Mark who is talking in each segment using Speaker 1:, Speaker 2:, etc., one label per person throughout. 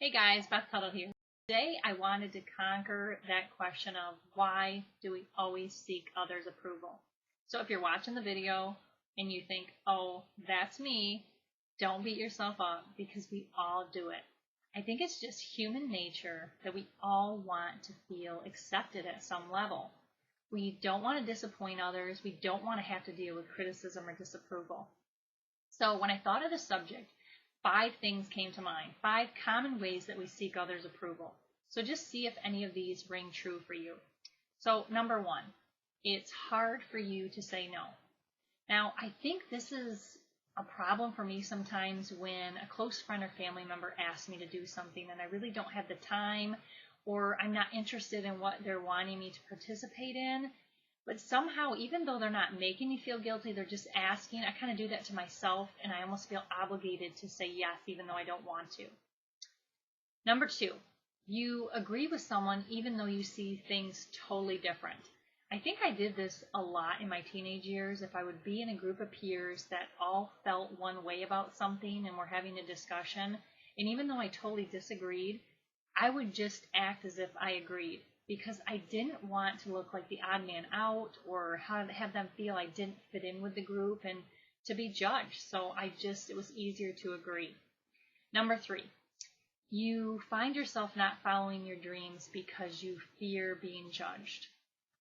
Speaker 1: Hey guys, Beth Tuttle here. Today I wanted to conquer that question of why do we always seek others' approval? So if you're watching the video and you think, oh, that's me, don't beat yourself up because we all do it. I think it's just human nature that we all want to feel accepted at some level. We don't want to disappoint others. We don't want to have to deal with criticism or disapproval. So when I thought of the subject, 5 things came to mind, 5 common ways that we seek others' approval. So just see if any of these ring true for you. So number 1, it's hard for you to say no. Now, I think this is a problem for me sometimes when a close friend or family member asks me to do something and I really don't have the time or I'm not interested in what they're wanting me to participate in. But somehow, even though they're not making me feel guilty, they're just asking. I kind of do that to myself, and I almost feel obligated to say yes, even though I don't want to. Number 2, you agree with someone even though you see things totally different. I think I did this a lot in my teenage years. If I would be in a group of peers that all felt one way about something and were having a discussion, and even though I totally disagreed, I would just act as if I agreed, because I didn't want to look like the odd man out or have them feel I didn't fit in with the group and to be judged. So it was easier to agree. Number 3, you find yourself not following your dreams because you fear being judged.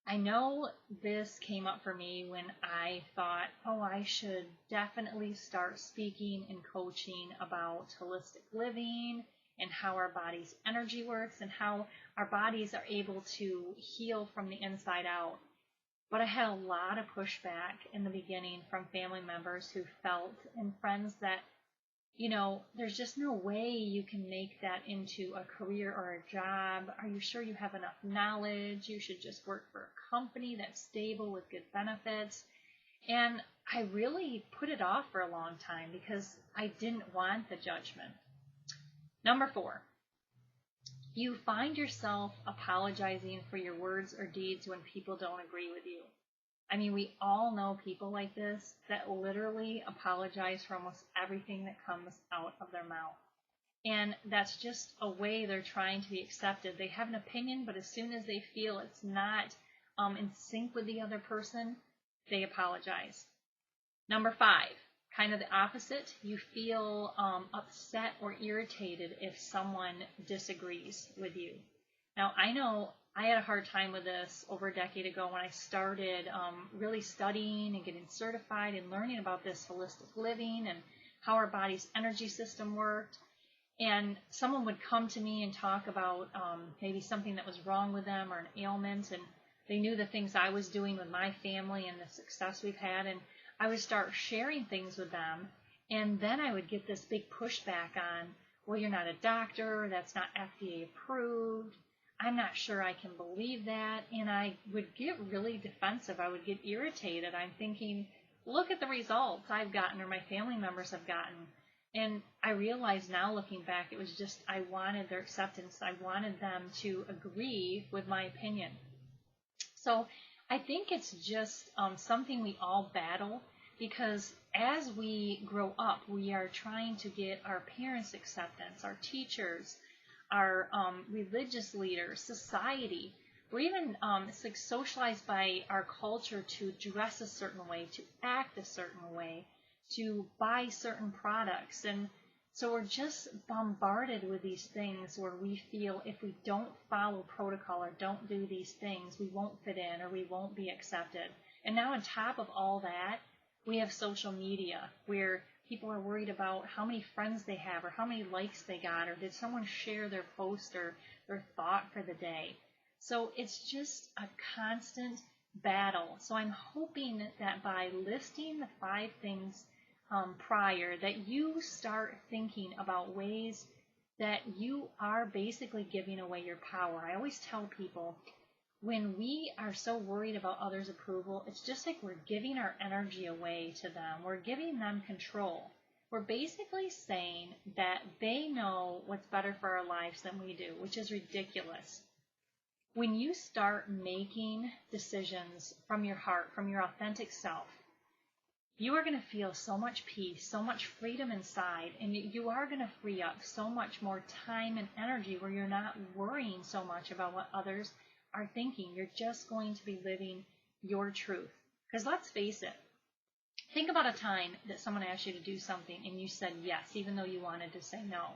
Speaker 1: I know this came up for me when I thought, oh, I should definitely start speaking and coaching about holistic living and how our body's energy works and how our bodies are able to heal from the inside out. But I had a lot of pushback in the beginning from family members who felt, and friends, that, there's just no way you can make that into a career or a job. Are you sure you have enough knowledge? You should just work for a company that's stable with good benefits. And I really put it off for a long time because I didn't want the judgment. Number 4, you find yourself apologizing for your words or deeds when people don't agree with you. I mean, we all know people like this that literally apologize for almost everything that comes out of their mouth. And that's just a way they're trying to be accepted. They have an opinion, but as soon as they feel it's not in sync with the other person, they apologize. Number 5, kind of the opposite. You feel upset or irritated if someone disagrees with you. Now, I know I had a hard time with this over a decade ago when I started really studying and getting certified and learning about this holistic living and how our body's energy system worked. And someone would come to me and talk about maybe something that was wrong with them or an ailment, and they knew the things I was doing with my family and the success we've had, and I would start sharing things with them, and then I would get this big pushback on, well, you're not a doctor, that's not FDA approved, I'm not sure I can believe that, and I would get really defensive. I would get irritated. I'm thinking, look at the results I've gotten or my family members have gotten. And I realize now, looking back, it was just I wanted their acceptance. I wanted them to agree with my opinion. So I think it's just something we all battle, because as we grow up, we are trying to get our parents' acceptance, our teachers, our religious leaders, society. We're even it's like socialized by our culture to dress a certain way, to act a certain way, to buy certain products. And so we're just bombarded with these things where we feel if we don't follow protocol or don't do these things, we won't fit in or we won't be accepted. And now on top of all that, we have social media where people are worried about how many friends they have or how many likes they got, or did someone share their post or their thought for the day. So it's just a constant battle. So I'm hoping that by listing the 5 things prior, that you start thinking about ways that you are basically giving away your power. I always tell people, when we are so worried about others' approval, it's just like we're giving our energy away to them. We're giving them control. We're basically saying that they know what's better for our lives than we do, which is ridiculous. When you start making decisions from your heart, from your authentic self, you are going to feel so much peace, so much freedom inside, and you are going to free up so much more time and energy where you're not worrying so much about what others are thinking. You're just going to be living your truth. Because let's face it, think about a time that someone asked you to do something and you said yes, even though you wanted to say no.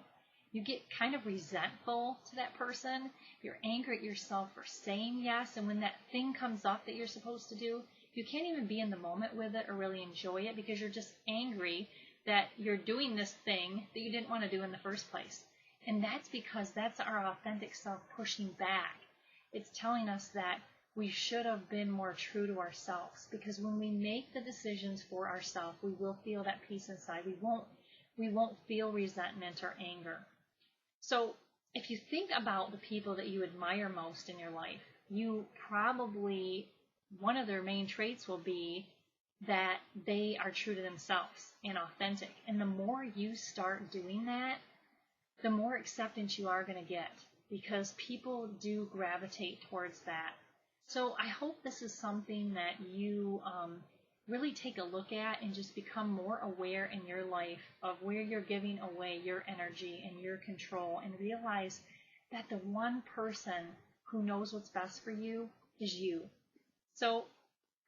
Speaker 1: You get kind of resentful to that person. You're angry at yourself for saying yes, and when that thing comes up that you're supposed to do, you can't even be in the moment with it or really enjoy it because you're just angry that you're doing this thing that you didn't want to do in the first place. And that's because that's our authentic self pushing back. It's telling us that we should have been more true to ourselves, because when we make the decisions for ourselves, we will feel that peace inside. We won't feel resentment or anger. So if you think about the people that you admire most in your life, you probably, one of their main traits will be that they are true to themselves and authentic. And the more you start doing that, the more acceptance you are going to get, because people do gravitate towards that. So I hope this is something that you really take a look at and just become more aware in your life of where you're giving away your energy and your control, and realize that the one person who knows what's best for you is you. So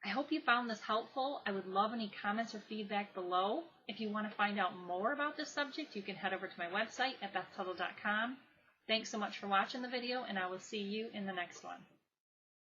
Speaker 1: I hope you found this helpful. I would love any comments or feedback below. If you want to find out more about this subject, you can head over to my website at bethtuttle.com. Thanks so much for watching the video, and I will see you in the next one.